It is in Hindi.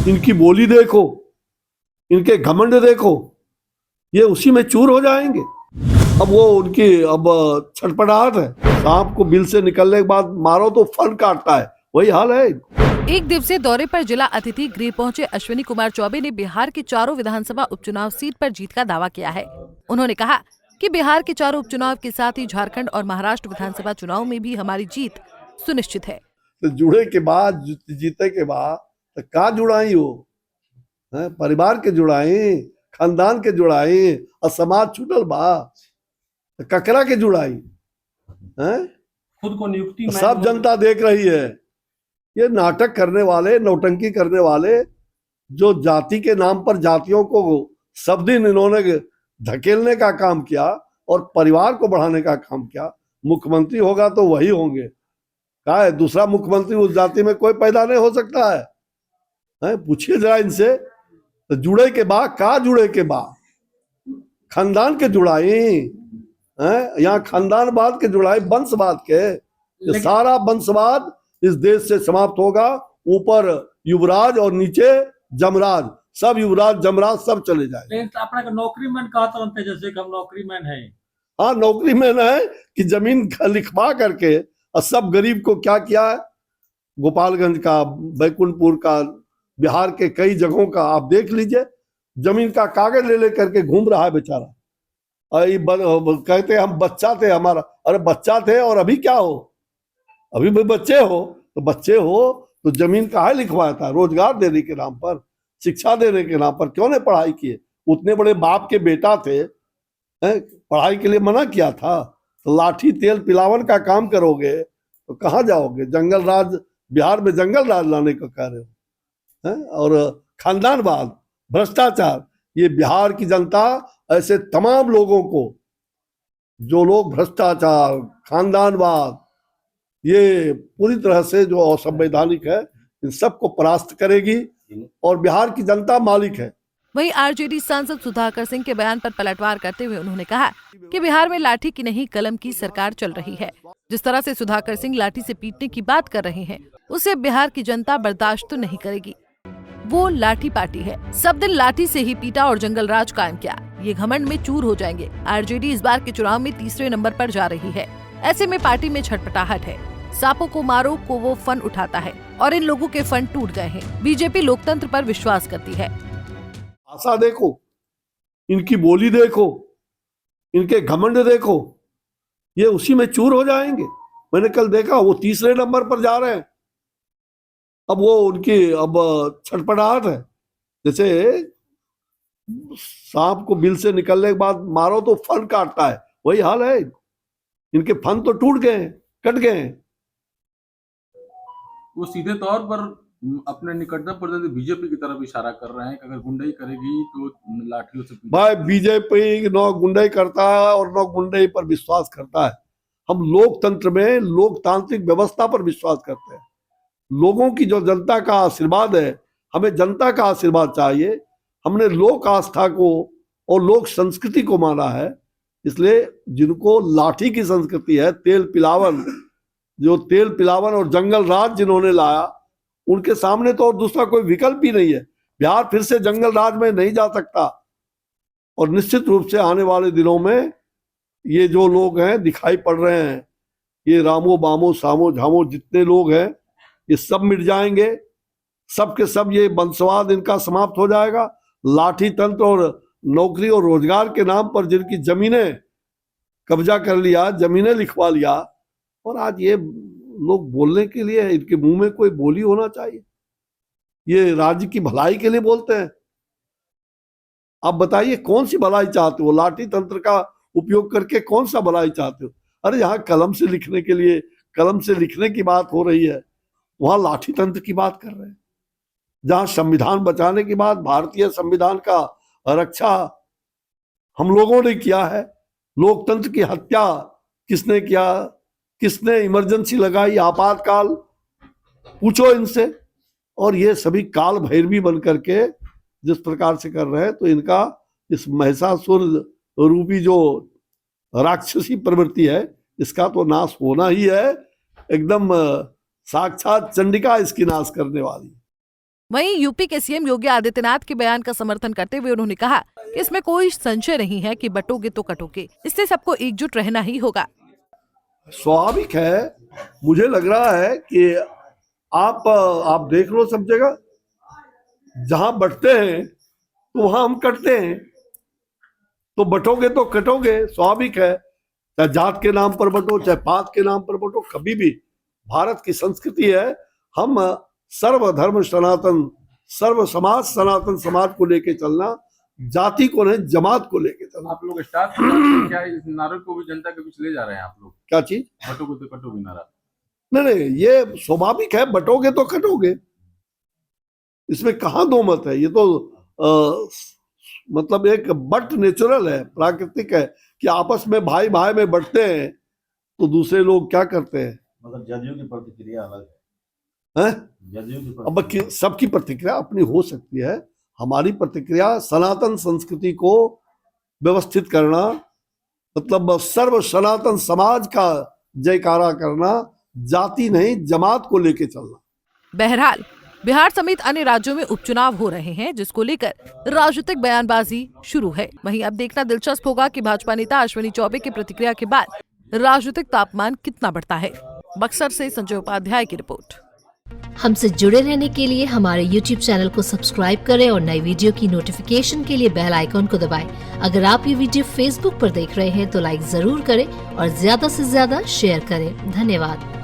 इनकी बोली देखो, इनके घमंड देखो, ये उसी में चूर हो जाएंगे। अब वो उनकी अब छटपटाहट है, सांप को बिल से निकलने के बाद मारो तो फन काटता है, वही हाल है। एक दिवसीय दौरे पर जिला अतिथि गृह पहुंचे अश्विनी कुमार चौबे ने बिहार की चारों विधानसभा उपचुनाव सीट पर जीत का दावा किया है। उन्होंने कहा कि बिहार के चारों उपचुनाव के साथ ही झारखंड और महाराष्ट्र विधानसभा चुनाव में भी हमारी जीत सुनिश्चित है। तो जुड़े के बाद, जीते के बाद तो का जुड़ाई हो, परिवार के जुड़ाई, खानदान के जुड़ाई और समाज छूटल बा, तो ककरा के जुड़ाई है। खुद को नियुक्ति सब जनता देख रही है। ये नाटक करने वाले, नौटंकी करने वाले, जो जाति के नाम पर जातियों को सब दिन इन्होंने धकेलने का काम किया और परिवार को बढ़ाने का काम किया। मुख्यमंत्री होगा तो वही होंगे, क्या है दूसरा मुख्यमंत्री उस जाति में कोई पैदा नहीं हो सकता है? पूछिए जरा इनसे। तो जुड़े के बाद का, जुड़े के बाद खानदान के जुड़ाई है, यहाँ खानदानवाद के जुड़ाई, वंशवाद के, सारा वंशवाद इस देश से समाप्त होगा। ऊपर युवराज और नीचे जमराज, सब युवराज जमराज सब चले जाए। अपना नौकरी मैन कहते हैं, जैसे कि हम नौकरी मैन है। हाँ, नौकरी मैन है कि जमीन लिखवा करके और सब गरीब को क्या किया है। गोपालगंज का, बैकुंठपुर का, बिहार के कई जगहों का आप देख लीजिए, जमीन का कागज ले लेकर के घूम रहा है बेचारा। कहते हम बच्चा थे हमारा, अरे बच्चा थे और अभी क्या हो, अभी भी बच्चे हो। तो बच्चे हो तो जमीन काहे लिखवाया था? रोजगार देने के नाम पर, शिक्षा देने के नाम पर क्यों नहीं पढ़ाई किए? उतने बड़े बाप के बेटा थे, पढ़ाई के लिए मना किया था। तो लाठी तेल पिलावन का काम करोगे तो कहाँ जाओगे? जंगल राज, बिहार में जंगल राज लाने को कह रहे हो। और खानदानवाद, भ्रष्टाचार, ये बिहार की जनता ऐसे तमाम लोगों को, जो लोग भ्रष्टाचार, खानदानवाद, ये पूरी तरह से जो असंवैधानिक है, इन सबको परास्त करेगी और बिहार की जनता मालिक है। वहीं आरजेडी सांसद सुधाकर सिंह के बयान पर पलटवार करते हुए उन्होंने कहा कि बिहार में लाठी की नहीं कलम की सरकार चल रही है। जिस तरह से सुधाकर सिंह लाठी से पीटने की बात कर रहे हैं, उसे बिहार की जनता बर्दाश्त तो नहीं करेगी। वो लाठी पार्टी है, सब दिन लाठी से ही पीटा और जंगल राज कायम किया। ये घमंड में चूर हो जाएंगे। आरजेडी इस बार के चुनाव में तीसरे नंबर पर जा रही है। ऐसे में पार्टी में छटपटाहट है। सांपों को मारो को वो फन उठाता है और इन लोगों के फन टूट गए हैं। बीजेपी लोकतंत्र पर विश्वास करती है। आशा देखो, इनकी बोली देखो, इनके घमंड देखो, ये उसी में चूर हो जाएंगे। मैंने कल देखा वो तीसरे नंबर पर जा रहे हैं। अब वो उनकी अब छटपटाहट है, जैसे सांप को बिल से निकलने के बाद मारो तो फन काटता है, वही हाल है। इनके फन तो टूट गए, कट गए। वो सीधे तौर पर अपने निकटतम प्रतिद्वंदी बीजेपी की तरफ इशारा कर रहे हैं कि अगर गुंडई करेगी तो लाठियों से। भाई बीजेपी न गुंडई करता है और न गुंडई पर विश्वास करता है। हम लोकतंत्र में लोकतांत्रिक व्यवस्था पर विश्वास करते हैं। लोगों की जो जनता का आशीर्वाद है, हमें जनता का आशीर्वाद चाहिए। हमने लोक आस्था को और लोक संस्कृति को माना है। इसलिए जिनको लाठी की संस्कृति है, तेल पिलावन, जो तेल पिलावन और जंगल राज जिन्होंने लाया, उनके सामने तो और दूसरा कोई विकल्प ही नहीं है। बिहार फिर से जंगल राज में नहीं जा सकता। और निश्चित रूप से आने वाले दिनों में ये जो लोग हैं दिखाई पड़ रहे हैं, ये रामो बामो सामो झामो जितने लोग हैं, ये सब मिट जाएंगे। सब के सब ये वंशवाद इनका समाप्त हो जाएगा। लाठी तंत्र और नौकरी और रोजगार के नाम पर जिनकी जमीनें कब्जा कर लिया, जमीनें लिखवा लिया, और आज ये लोग बोलने के लिए, इनके मुंह में कोई बोली होना चाहिए। ये राज्य की भलाई के लिए बोलते हैं। आप बताइए कौन सी भलाई चाहते हो? लाठी तंत्र का उपयोग करके कौन सा भलाई चाहते हो? अरे यहाँ कलम से लिखने के लिए, कलम से लिखने की बात हो रही है, वहां लाठी तंत्र की बात कर रहे हैं। जहां संविधान बचाने की बात, भारतीय संविधान का रक्षा हम लोगों ने किया है। लोकतंत्र की हत्या किसने किया? किसने इमरजेंसी लगाई, आपातकाल? पूछो इनसे। और ये सभी काल भैरवी बन करके जिस प्रकार से कर रहे हैं, तो इनका इस महिषासुर रूपी जो राक्षसी प्रवृत्ति है, इसका तो नाश होना ही है। एकदम साक्षात चंडिका इसकी नाश करने वाली। वहीं यूपी के सीएम योगी आदित्यनाथ के बयान का समर्थन करते हुए उन्होंने कहा कि इसमें कोई संशय नहीं है कि बटोगे तो कटोगे, इससे सबको एकजुट रहना ही होगा। स्वाभाविक है, मुझे लग रहा है कि आप देख लो सब जगह, जहां बंटते हैं तो वहां हम कटते हैं, तो बटोगे तो कटोगे, स्वाभाविक है। चाहे जात के नाम पर बटो, चाहे पात के नाम पर बटो, कभी भी भारत की संस्कृति है, हम सर्वधर्म सनातन, सर्व समाज सनातन समाज को लेके चलना, जाति को नहीं जमात को लेके चलना। आप लोग स्टार्ट क्या इस नारे को भी जनता के बीच ले जा रहे हैं आप लोग? क्या चीज? बटोगे तो कटोगे नारा। नहीं, ये स्वाभाविक है, बटोगे तो कटोगे, इसमें कहाँ दो मत है। ये तो मतलब एक बट नेचुरल है, प्राकृतिक है कि आपस में भाई भाई में बंटते हैं तो दूसरे लोग क्या करते हैं। मतलब जदयू की प्रतिक्रिया अलग हैं? जदयू की अब सबकी प्रतिक्रिया अपनी हो सकती है, हमारी प्रतिक्रिया सनातन संस्कृति को व्यवस्थित करना, मतलब सर्व सनातन समाज का जयकारा करना, जाति नहीं जमात को लेके चलना। बहरहाल बिहार समेत अन्य राज्यों में उपचुनाव हो रहे हैं, जिसको लेकर राजनीतिक बयानबाजी शुरू है। वहीं अब देखना दिलचस्प होगा कि भाजपा नेता अश्विनी चौबे की प्रतिक्रिया के बाद राजनीतिक तापमान कितना बढ़ता है। बक्सर से संजय उपाध्याय की रिपोर्ट। हमसे जुड़े रहने के लिए हमारे YouTube चैनल को सब्सक्राइब करें और नई वीडियो की नोटिफिकेशन के लिए बेल आइकॉन को दबाएं। अगर आप ये वीडियो Facebook पर देख रहे हैं तो लाइक जरूर करें और ज्यादा से ज्यादा शेयर करें। धन्यवाद।